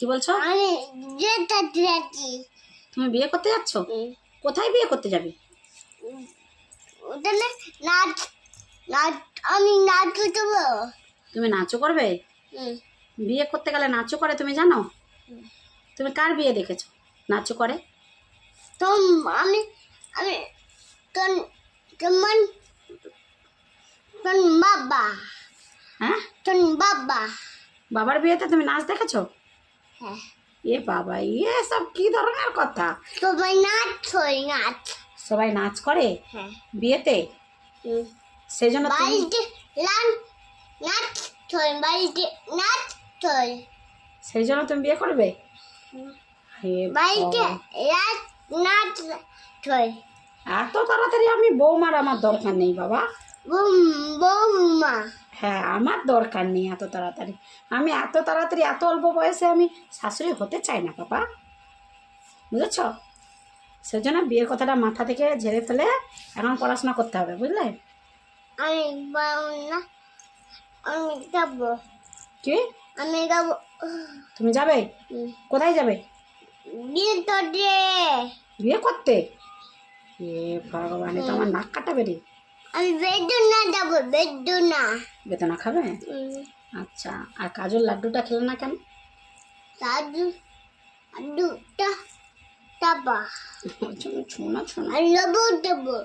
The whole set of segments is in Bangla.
কি বলছো? তুমি বিয়ে করতে যাচ্ছ? কোথায় বিয়ে করতে যাবে? আমি নাচ দেবো। তুমি নাচও করবে? বিয়ে করতে গেলে নাচও করে, তুমি জানো? তুমি কার বিয়ে দেখেছো নাচও করে? তো আমি আমি তোমার বাবা। হ্যাঁ, বাবা। বাবার বিয়েতে তুমি নাচ দেখেছো? হ্যাঁ। এ বাবা, ইয়ে সব কি ধরনের কথা? সবাই নাচ নাচ। সবাই নাচ করে? হ্যাঁ। বিয়েতে? সেই জন্য বাড়িতে নাচ বাড়িতে নাচ সেই জন্য তুমি বিয়ে করবে? বাড়িতে নাচ এত তাড়াতাড়ি আমি বৌমার আমার দরকার নেই বাবা। বৌমা। হ্যাঁ, আমার দরকার নেই এত তাড়াতাড়ি। আমি এত তাড়াতাড়ি এত অল্প বয়সে আমি শাশুড়ি হতে চাই না বাবা, বুঝেছ? সেজন্য বিয়ের কথাটা মাথা থেকে ঝেড়ে ফেলে এখন পড়াশোনা করতে হবে, বুঝলে? আমি যাবো। কি? আমি যাবো। তুমি যাবে? কোথায় যাবে? বিয়ে করতে? এ ভগবান, তো আমার নাক কাটাবে রে। আমি বেদনা যাবো। বেদনা খাবে? আচ্ছা, আর কাজল লাড্ডুটা খেলে না কেন? লাড্ডুটা দেবো। ছোনা ছোনা দেবো।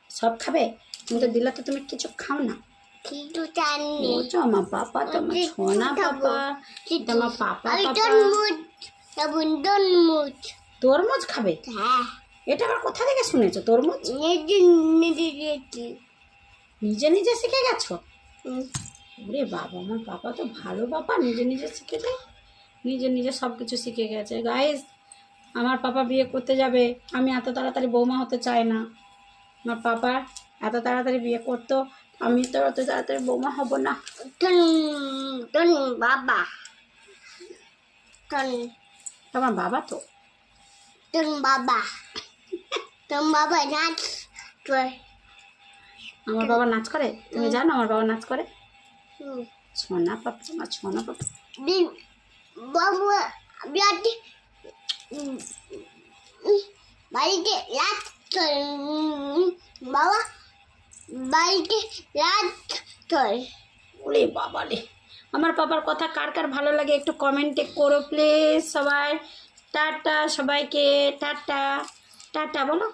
সব খাবে? কিন্তু দিলে তো তুমি কিছু খাও না। কিছু জানি আমার পাপা, তোমার ছোনা পাপা, তোমার পাপা পাপা। তরমুজ খাবে? হ্যাঁ। এটা আবার কোথা থেকে শুনেছো তরমুজ? নিজে নিজে শিখে গেছো? ওরে বাবা, আমার পাপা তো ভালো পাপা, নিজে নিজে শিখে দেয়, নিজে নিজে সব কিছু শিখে গেছে। গাইস, আমার পাপা বিয়ে করতে যাবে, আমি এত তাড়াতাড়ি বৌমা হতে চাই না। আমার পাপা এত তাড়াতাড়ি বিয়ে করতো, আমি তো এত তাড়াতাড়ি বৌমা হব না। বাবা তোমার বাবা তো বাবা নাচ করে। আমার বাবা নাচ করে? তুমি জানো আমার বাবা নাচ করে? ছোনা পাপা, আমার ছোনা পাপা। বাবু বাড়িতে রাত বাবা বাড়িতে রাত ওরে বাবা রে, আমার পাপার কথা কার কার ভালো লাগে একটু কমেন্টে করো প্লিজ সবাই। টাটা সবাইকে, টাটা টাটা বলো।